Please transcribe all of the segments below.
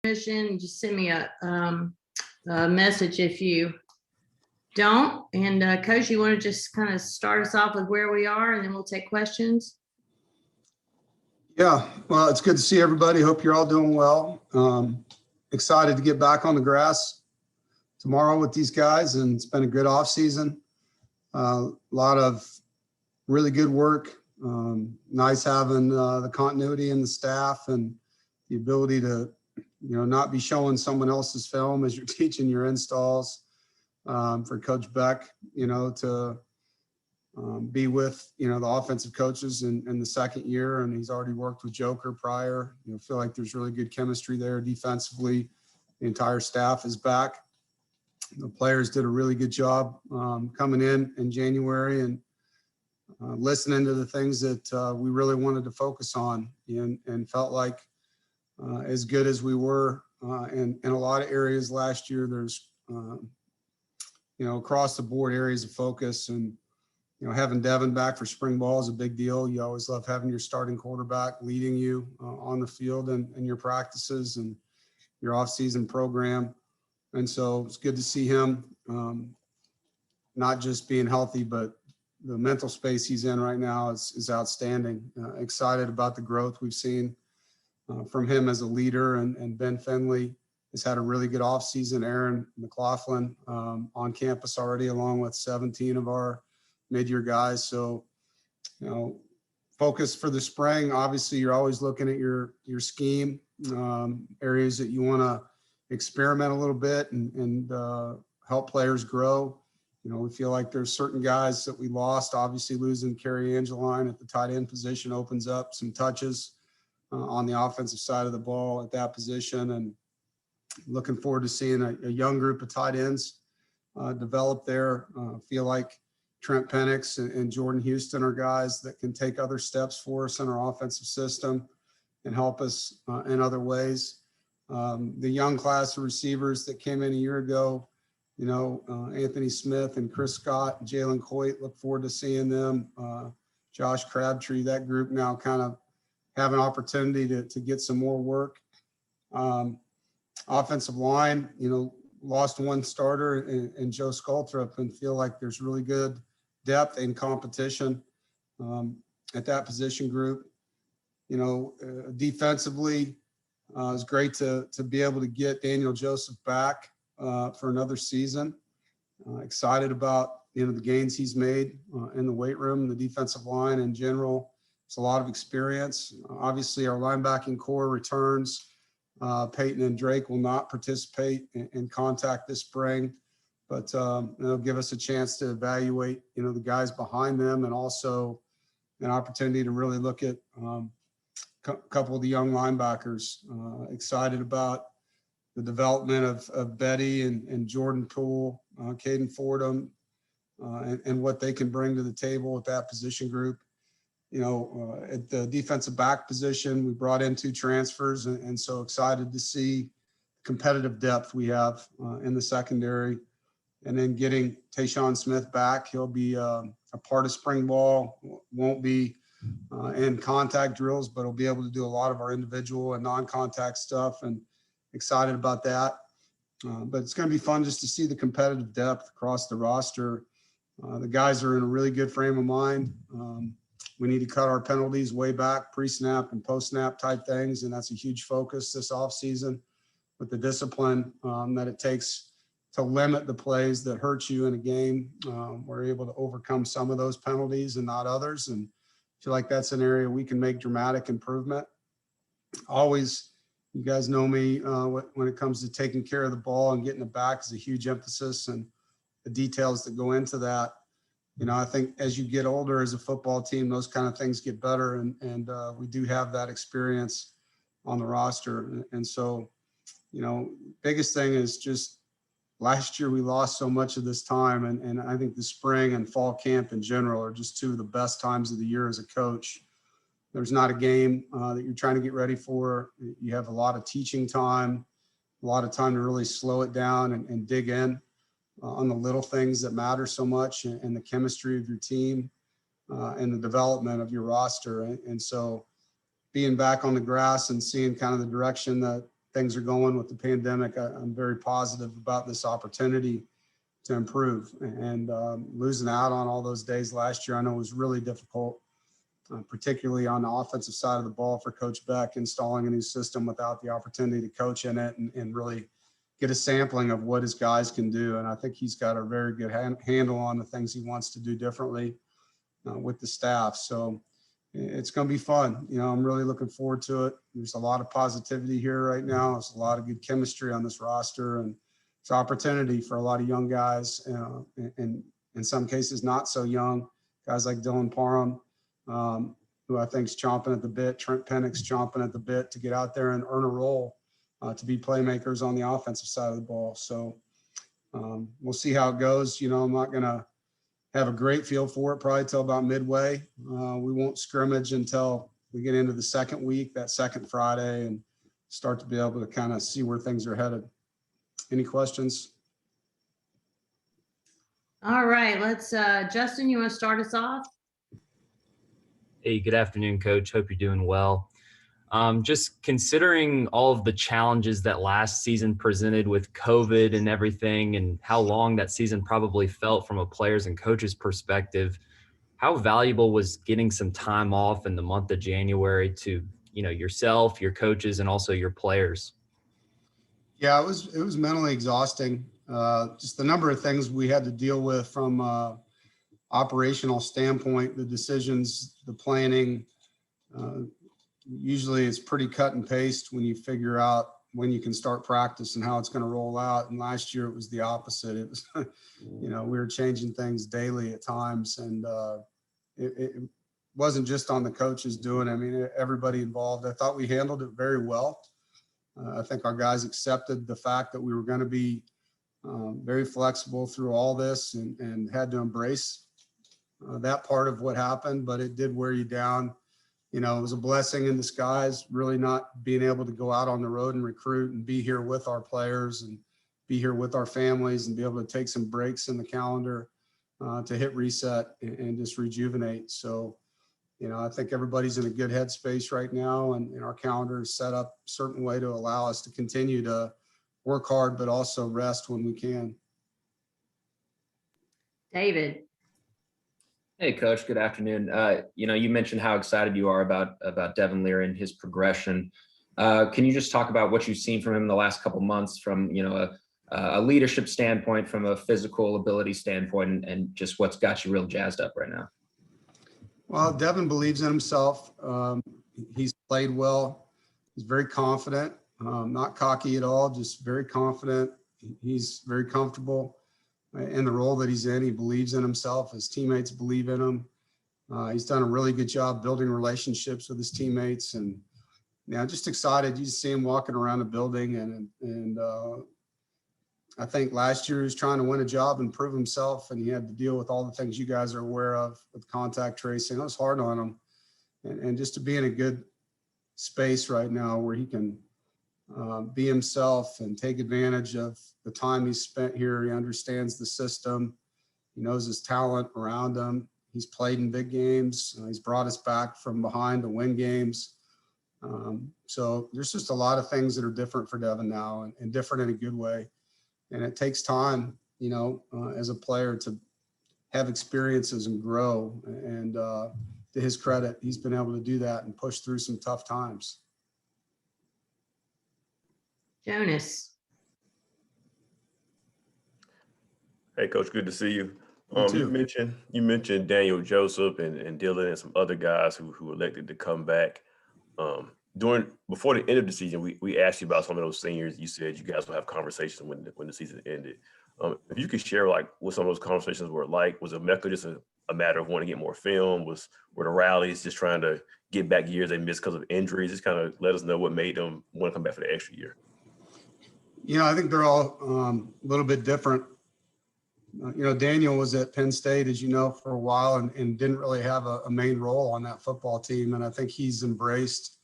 permission, just send me a message if you don't. And Coach, you want to just kind of start us off with where we are, and then we'll take questions. Yeah, well, it's good to see everybody. Hope you're all doing well. Excited to get back on the grass tomorrow with these guys, and it's been a good off season. A lot of really good work. Nice having the continuity in the staff and the ability to, not be showing someone else's film as you're teaching your installs. For Coach Beck, to be with, the offensive coaches in the second year, and he's already worked with Joker prior. Feel like there's really good chemistry there defensively. The entire staff is back. The players did a really good job coming in January and listening to the things that we really wanted to focus on, and felt like as good as we were in a lot of areas last year, there's, across the board areas of focus. And, having Devin back for spring ball is a big deal. You always love having your starting quarterback leading you on the field and your practices and your off-season program. And so it's good to see him not just being healthy, but the mental space he's in right now is outstanding. Excited about the growth we've seen from him as a leader, and Ben Finley has had a really good offseason. Aaron McLaughlin on campus already, along with 17 of our mid-year guys. So, focus for the spring. Obviously, you're always looking at your scheme, areas that you want to experiment a little bit and help players grow. We feel like there's certain guys that we lost. Obviously, losing Kerry Angeline at the tight end position opens up some touches on the offensive side of the ball at that position. And looking forward to seeing a young group of tight ends develop there. Feel like Trent Penix and Jordan Houston are guys that can take other steps for us in our offensive system and help us in other ways. The young class of receivers that came in a year ago, Anthony Smith and Chris Scott, and Jalen Coit, look forward to seeing them. Josh Crabtree, that group now kind of have an opportunity to get some more work. Offensive line, lost one starter in Joe Scultrup, and feel like there's really good depth and competition at that position group. Defensively, it's great to be able to get Daniel Joseph back for another season. Excited about, the gains he's made in the weight room, the defensive line in general. It's a lot of experience. Obviously, our linebacking core returns. Peyton and Drake will not participate in contact this spring, but it'll give us a chance to evaluate, the guys behind them, and also an opportunity to really look at a couple of the young linebackers. Excited about the development of Betty and Jordan Poole, Caden Fordham, and what they can bring to the table with that position group. At the defensive back position, we brought in 2 transfers, and so excited to see competitive depth we have in the secondary. And then getting Tayshawn Smith back, he'll be a part of spring ball, won't be in contact drills, but he'll be able to do a lot of our individual and non-contact stuff, and excited about that. But it's going to be fun just to see the competitive depth across the roster. The guys are in a really good frame of mind. We need to cut our penalties way back, pre-snap and post-snap type things, and that's a huge focus this offseason with the discipline that it takes to limit the plays that hurt you in a game. We're able to overcome some of those penalties and not others, and I feel like that's an area we can make dramatic improvement. Always, you guys know me, when it comes to taking care of the ball and getting it back is a huge emphasis, and the details that go into that. I think as you get older as a football team, those kind of things get better, and we do have that experience on the roster. And so, biggest thing is just last year we lost so much of this time, and I think the spring and fall camp in general are just 2 of the best times of the year as a coach. There's not a game that you're trying to get ready for. You have a lot of teaching time, a lot of time to really slow it down and dig in on the little things that matter so much, and the chemistry of your team and the development of your roster. And so being back on the grass and seeing kind of the direction that things are going with the pandemic, I'm very positive about this opportunity to improve. And losing out on all those days last year, I know was really difficult, particularly on the offensive side of the ball for Coach Beck, installing a new system without the opportunity to coach in it and really get a sampling of what his guys can do. And I think he's got a very good handle on the things he wants to do differently with the staff. So it's going to be fun. You know, I'm really looking forward to it. There's a lot of positivity here right now. There's a lot of good chemistry on this roster, and it's opportunity for a lot of young guys, and in some cases not so young, guys like Dylan Parham, who I think is chomping at the bit. Trent Pennick's chomping at the bit to get out there and earn a role, to be playmakers on the offensive side of the ball. So we'll see how it goes. You know, I'm not going to have a great feel for it probably till about midway. We won't scrimmage until we get into the second week, that second Friday, and start to be able to kind of see where things are headed. Any questions? All right, let's, Justin, you want to start us off? Hey, good afternoon, Coach. Hope you're doing well. Just considering all of the challenges that last season presented with COVID and everything, and how long that season probably felt from a players and coaches perspective, how valuable was getting some time off in the month of January to, you know, yourself, your coaches, and also your players? Yeah, it was mentally exhausting. Just the number of things we had to deal with from operational standpoint, the decisions, the planning. Usually it's pretty cut and paste when you figure out when you can start practice and how it's going to roll out. And last year it was the opposite. It was, you know, we were changing things daily at times, and it wasn't just on the coaches doing it. I mean, everybody involved. I thought we handled it very well. I think our guys accepted the fact that we were going to be very flexible through all this, and had to embrace that part of what happened, but it did wear you down. You know, it was a blessing in disguise, really not being able to go out on the road and recruit and be here with our players and be here with our families and be able to take some breaks in the calendar to hit reset and just rejuvenate. So, you know, I think everybody's in a good headspace right now, and our calendar is set up a certain way to allow us to continue to work hard, but also rest when we can. David. Hey, Coach. Good afternoon. You know, you mentioned how excited you are about Devin Leary and his progression. Can you just talk about what you've seen from him in the last couple months, from, you know, a leadership standpoint, from a physical ability standpoint, and just what's got you real jazzed up right now? Well, Devin believes in himself. He's played well. He's very confident, not cocky at all, just very confident. He's very comfortable in the role that he's in. He believes in himself. His teammates believe in him. He's done a really good job building relationships with his teammates, and yeah, just excited. You just see him walking around the building, and I think last year he was trying to win a job and prove himself, and he had to deal with all the things you guys are aware of with contact tracing. It was hard on him, and just to be in a good space right now where he can be himself and take advantage of the time he's spent here. He understands the system. He knows his talent around him. He's played in big games. He's brought us back from behind to win games. So there's just a lot of things that are different for Devin now, and different in a good way. And it takes time, you know, as a player to have experiences and grow. And to his credit, he's been able to do that and push through some tough times. Jonas. Hey, Coach, good to see you. You too. You mentioned Daniel Joseph and Dylan and some other guys who elected to come back. Before the end of the season, we asked you about some of those seniors. You said you guys will have conversations when the season ended. If you could share like what some of those conversations were like. Was it Mecca just a matter of wanting to get more film? Were the rallies just trying to get back years they missed because of injuries? Just kind of let us know what made them want to come back for the extra year. You know, I think they're all a little bit different. You know, Daniel was at Penn State, as you know, for a while, and didn't really have a main role on that football team. And I think he's embraced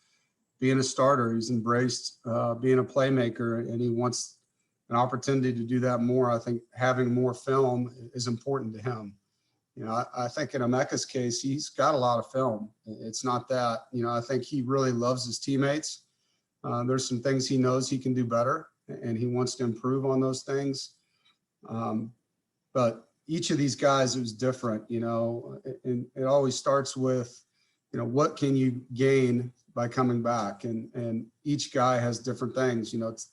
being a starter. He's embraced being a playmaker, and he wants an opportunity to do that more. I think having more film is important to him. You know, I think in Emeka's case, he's got a lot of film. It's not that, you know, I think he really loves his teammates. There's some things he knows he can do better, and he wants to improve on those things. But each of these guys is different, and it always starts with, what can you gain by coming back? And each guy has different things. It's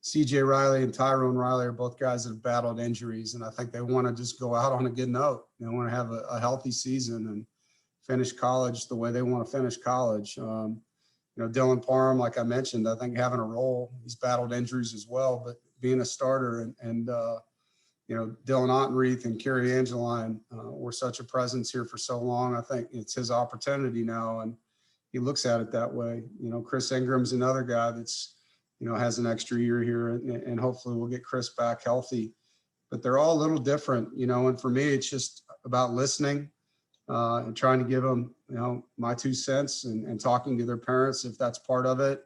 CJ Riley and Tyrone Riley are both guys that have battled injuries, and I think they want to just go out on a good note. They want to have a healthy season and finish college the way they want to finish college. Dylan Parham, like I mentioned, I think having a role, he's battled injuries as well, but being a starter and Dylan Ottenreith and Kerry Angeline were such a presence here for so long. I think it's his opportunity now, and he looks at it that way. Chris Ingram's another guy that's, has an extra year here, and hopefully we'll get Chris back healthy. But they're all a little different, and for me, it's just about listening and trying to give them, my 2 cents and talking to their parents if that's part of it,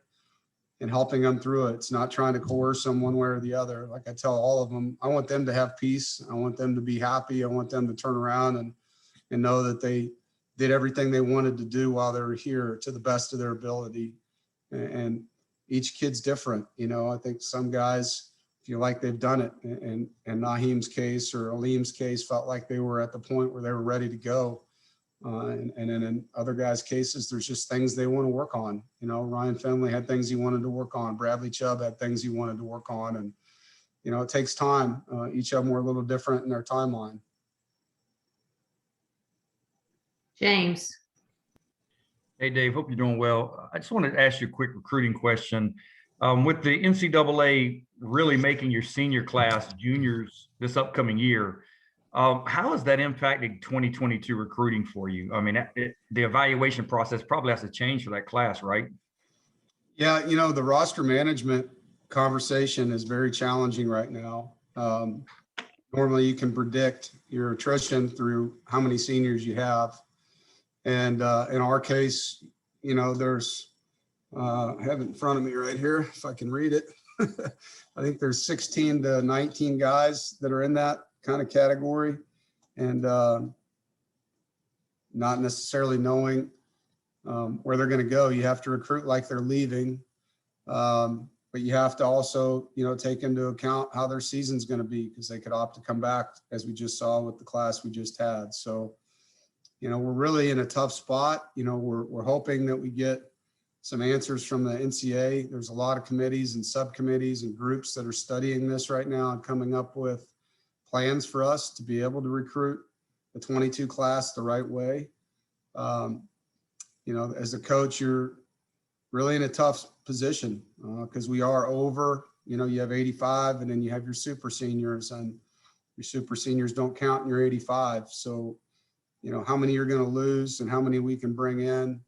and helping them through it. It's not trying to coerce them one way or the other. Like I tell all of them, I want them to have peace. I want them to be happy. I want them to turn around and know that they did everything they wanted to do while they were here to the best of their ability. And each kid's different. I think some guys feel like they've done it. And Naheem's case or Aleem's case felt like they were at the point where they were ready to go. And then in other guys' cases, there's just things they want to work on. Ryan Finley had things he wanted to work on. Bradley Chubb had things he wanted to work on. And, it takes time. Each of them were a little different in their timeline. James. Hey, Dave, hope you're doing well. I just wanted to ask you a quick recruiting question. With the NCAA really making your senior class juniors this upcoming year, how has that impacted 2022 recruiting for you? I mean, the evaluation process probably has to change for that class, right? Yeah, the roster management conversation is very challenging right now. Normally you can predict your attrition through how many seniors you have. And in our case, there's, I have it in front of me right here, if I can read it. I think there's 16 to 19 guys that are in that kind of category, and not necessarily knowing where they're going to go. You have to recruit like they're leaving, but you have to also, take into account how their season's going to be, because they could opt to come back, as we just saw with the class we just had. So, we're really in a tough spot. We're hoping that we get some answers from the NCAA. There's a lot of committees and subcommittees and groups that are studying this right now and coming up with plans for us to be able to recruit the 22 class the right way. As a coach, you're really in a tough position because we are over, you have 85 and then you have your super seniors, and your super seniors don't count in your 85. So, how many you're going to lose and how many we can bring in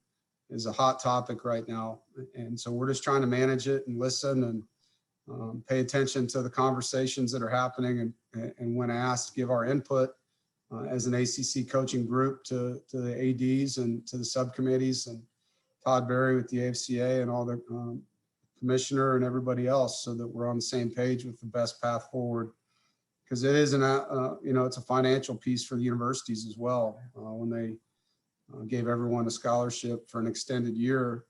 is a hot topic right now. And so we're just trying to manage it and listen and pay attention to the conversations that are happening, and when asked, give our input as an ACC coaching group to the ADs and to the subcommittees, and Todd Berry with the AFCA and all the commissioner and everybody else, so that we're on the same page with the best path forward. Because it is it's a financial piece for the universities as well. When they gave everyone a scholarship for an extended year,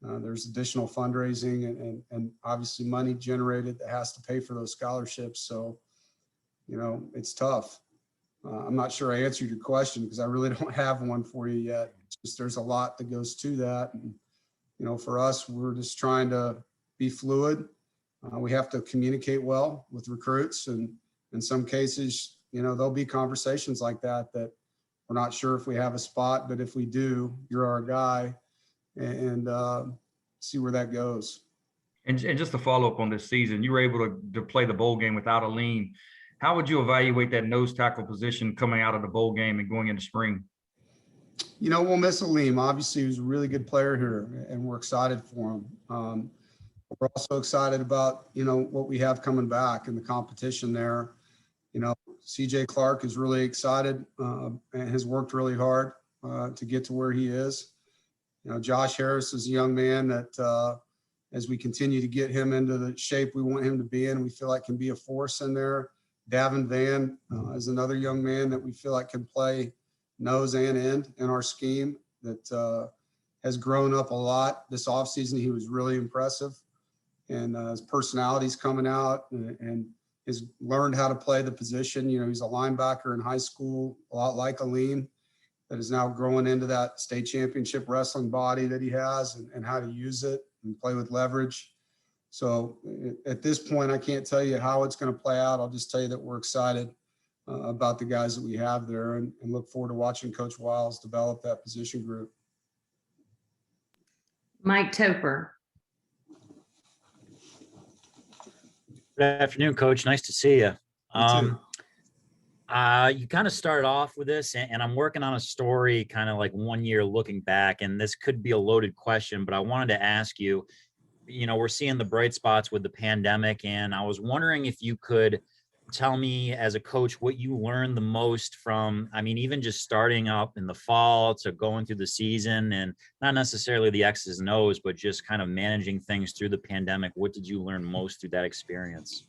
there's additional fundraising and obviously money generated that has to pay for those scholarships. So, it's tough. I'm not sure I answered your question because I really don't have one for you yet. It's just there's a lot that goes to that. And, for us, we're just trying to be fluid. We have to communicate well with recruits, and in some cases, there'll be conversations like that we're not sure if we have a spot, but if we do, you're our guy, and see where that goes. And just to follow up on this season, you were able to play the bowl game without Aleem. How would you evaluate that nose tackle position coming out of the bowl game and going into spring? We'll miss Aleem. Obviously, he was a really good player here, and we're excited for him. We're also excited about, what we have coming back and the competition there. CJ Clark is really excited and has worked really hard to get to where he is. Josh Harris is a young man that as we continue to get him into the shape we want him to be in, we feel like can be a force in there. Davin Van is another young man that we feel like can play nose and end in our scheme, that has grown up a lot this offseason. He was really impressive. and his personality's coming out, and has learned how to play the position. You know, he's a linebacker in high school, a lot like Aleem, that is now growing into that state championship wrestling body that he has, and how to use it and play with leverage. So at this point, I can't tell you how it's going to play out. I'll just tell you that we're excited about the guys that we have there, and look forward to watching Coach Wiles develop that position group. Mike Topper. Good afternoon, Coach. Nice to see you. You too. You kind of started off with this, and I'm working on a story kind of like 1 year looking back, and this could be a loaded question, but I wanted to ask you, you know, we're seeing the bright spots with the pandemic, and I was wondering if you could tell me as a coach what you learned the most from, I mean, even just starting up in the fall to going through the season, and not necessarily the X's and O's, but just kind of managing things through the pandemic. What did you learn most through that experience?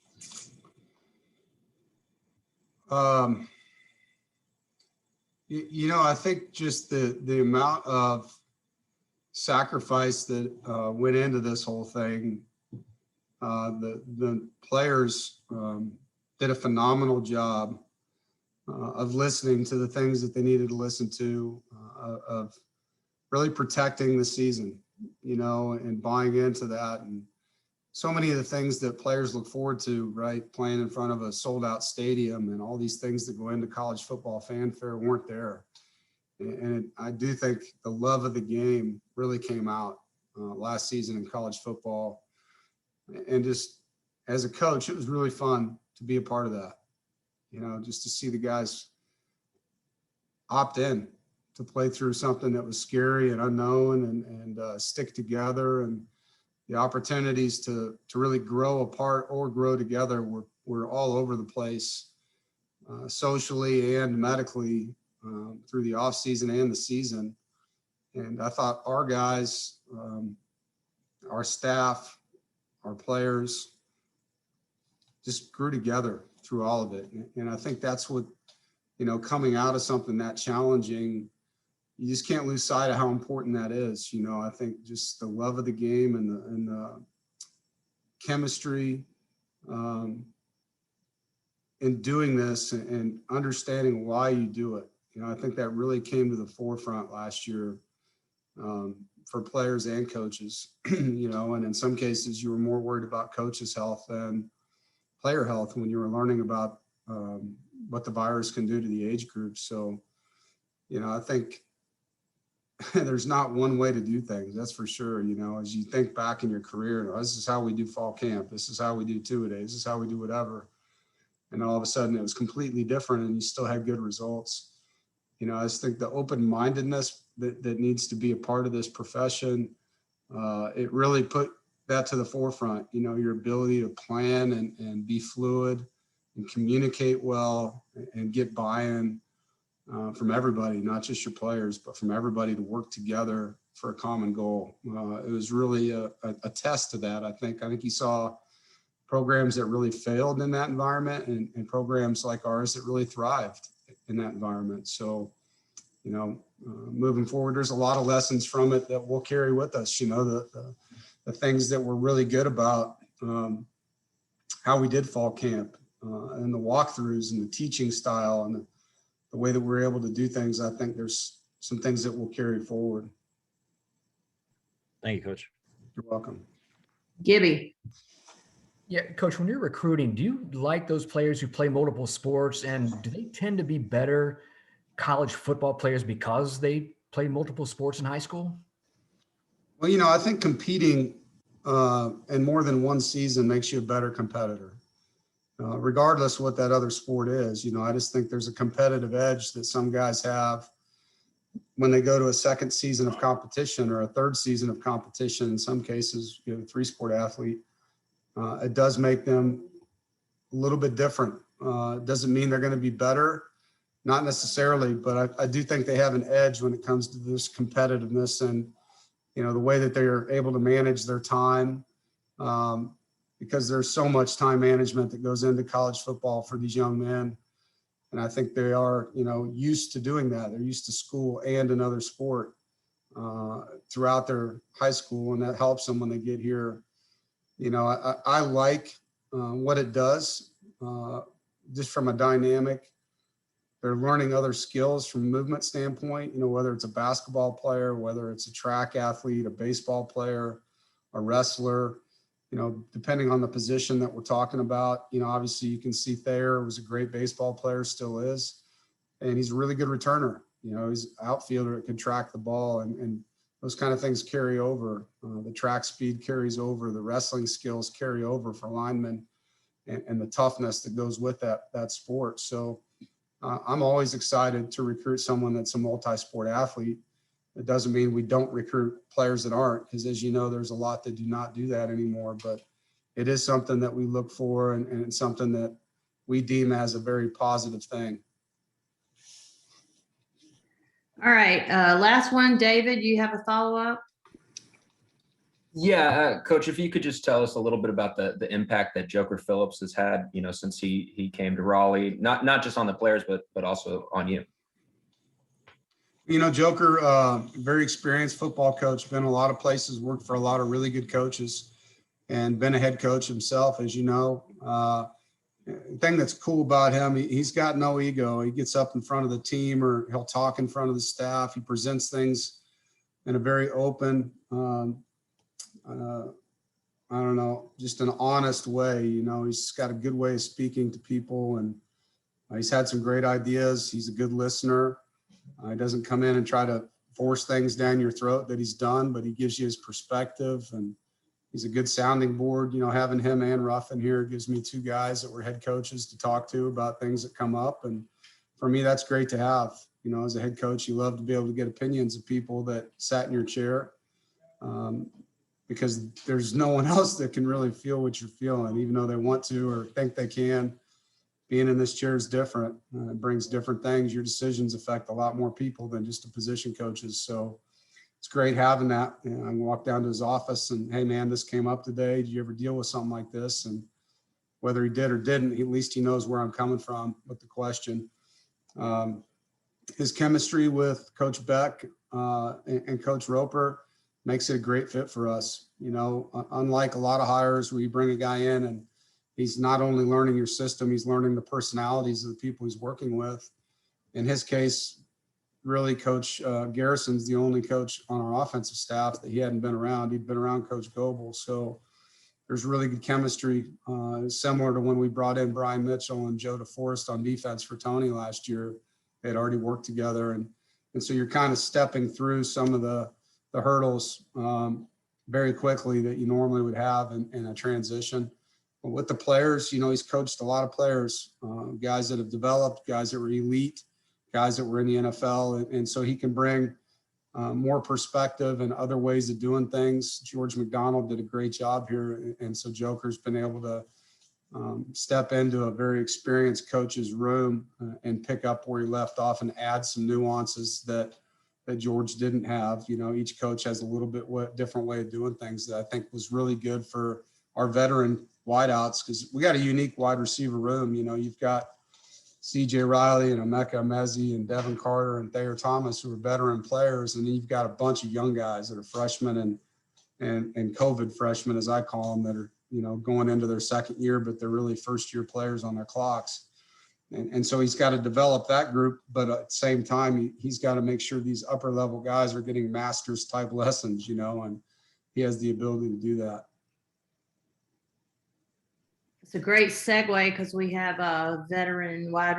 You know, I think just the amount of sacrifice that went into this whole thing, the players did a phenomenal job of listening to the things that they needed to listen to, of really protecting the season, you know, and buying into that. And so many of the things that players look forward to, right, playing in front of a sold out stadium and all these things that go into college football fanfare weren't there. And I do think the love of the game really came out last season in college football. And just as a coach, it was really fun to be a part of that, you know, just to see the guys opt in to play through something that was scary and unknown, and stick together, and the opportunities to really grow apart or grow together were all over the place, socially and medically, through the off season and the season. And I thought our guys, our staff, our players just grew together through all of it. And I think that's what, you know, coming out of something that challenging, you just can't lose sight of how important that is. You know, I think just the love of the game and the chemistry in doing this, and understanding why you do it. You know, I think that really came to the forefront last year for players and coaches, you know, and in some cases you were more worried about coaches' health than player health when you were learning about what the virus can do to the age group. So, you know, I think there's not one way to do things, that's for sure. You know, as you think back in your career, this is how we do fall camp, this is how we do two-a-days, this is how we do whatever. And all of a sudden it was completely different, and you still had good results. You know, I just think the open-mindedness that needs to be a part of this profession, it really put that to the forefront. You know, your ability to plan and be fluid and communicate well and get buy-in from everybody, not just your players, but from everybody, to work together for a common goal. It was really a test to that. I think you saw programs that really failed in that environment, and programs like ours that really thrived in that environment. So, you know, moving forward, there's a lot of lessons from it that we'll carry with us. You know, the things that we're really good about, how we did fall camp, and the walkthroughs and the teaching style and the way that we're able to do things. I think there's some things that we'll carry forward. Thank you, Coach. You're welcome. Gibby. Yeah, Coach, when you're recruiting, do you like those players who play multiple sports, and do they tend to be better college football players because they play multiple sports in high school? Well, you know, I think competing in more than one season makes you a better competitor, regardless of what that other sport is. You know, I just think there's a competitive edge that some guys have when they go to a second season of competition or a third season of competition. In some cases, you know, a 3-sport athlete, it does make them a little bit different. It doesn't mean they're going to be better, not necessarily, but I do think they have an edge when it comes to this competitiveness and, you know, the way that they're able to manage their time, because there's so much time management that goes into college football for these young men. And I think they are, you know, used to doing that. They're used to school and another sport throughout their high school, and that helps them when they get here You know, I like what it does, just from a dynamic. They're learning other skills from a movement standpoint, you know, whether it's a basketball player, whether it's a track athlete, a baseball player, a wrestler, you know, depending on the position that we're talking about. You know, obviously you can see Thayer was a great baseball player, still is, and he's a really good returner. You know, he's an outfielder that can track the ball, and those kind of things carry over. The track speed carries over, the wrestling skills carry over for linemen, and the toughness that goes with that sport. So I'm always excited to recruit someone that's a multi-sport athlete. It doesn't mean we don't recruit players that aren't, because as you know, there's a lot that do not do that anymore, but it is something that we look for, and it's something that we deem as a very positive thing. All right, last one, David, you have a follow-up? Yeah, Coach, if you could just tell us a little bit about the impact that Joker Phillips has had, you know, since he came to Raleigh, not just on the players, but also on you. You know, Joker, very experienced football coach, been a lot of places, worked for a lot of really good coaches, and been a head coach himself, as you know. The thing that's cool about him, he's got no ego. He gets up in front of the team, or he'll talk in front of the staff. He presents things in a very open, I don't know, just an honest way. You know, he's got a good way of speaking to people, and he's had some great ideas. He's a good listener. He doesn't come in and try to force things down your throat that he's done, but he gives you his perspective, and he's a good sounding board. You know, having him and Ruffin here gives me two guys that were head coaches to talk to about things that come up. And for me, that's great to have. You know, as a head coach, you love to be able to get opinions of people that sat in your chair, because there's no one else that can really feel what you're feeling, even though they want to or think they can. Being in this chair is different. It brings different things. Your decisions affect a lot more people than just the position coaches. So it's great having that. You know, I can walk down to his office and, hey man, this came up today. Did you ever deal with something like this? And whether he did or didn't, at least he knows where I'm coming from with the question. His chemistry with Coach Beck and Coach Roper makes it a great fit for us. You know, unlike a lot of hires where you bring a guy in and he's not only learning your system, he's learning the personalities of the people he's working with. In his case, really, Coach Garrison's the only coach on our offensive staff that he hadn't been around. He'd been around Coach Goebel. So there's really good chemistry, similar to when we brought in Brian Mitchell and Joe DeForest on defense for Tony last year. They had already worked together. And so you're kind of stepping through some of the hurdles very quickly that you normally would have in a transition. But with the players, you know, he's coached a lot of players, guys that have developed, guys that were elite, guys that were in the NFL. And so he can bring more perspective and other ways of doing things. George McDonald did a great job here. And so Joker's been able to step into a very experienced coach's room and pick up where he left off and add some nuances that George didn't have. You know, each coach has a little bit different way of doing things that I think was really good for our veteran wideouts, because we got a unique wide receiver room. You know, you've got CJ Riley and Emeka Emezi and Devin Carter and Thayer Thomas, who are veteran players. And then you've got a bunch of young guys that are freshmen and COVID freshmen, as I call them, that are, you know, going into their second year, but they're really first year players on their clocks. And so he's got to develop that group, but at the same time, he's got to make sure these upper level guys are getting masters type lessons, you know, and he has the ability to do that. It's a great segue because we have a veteran wide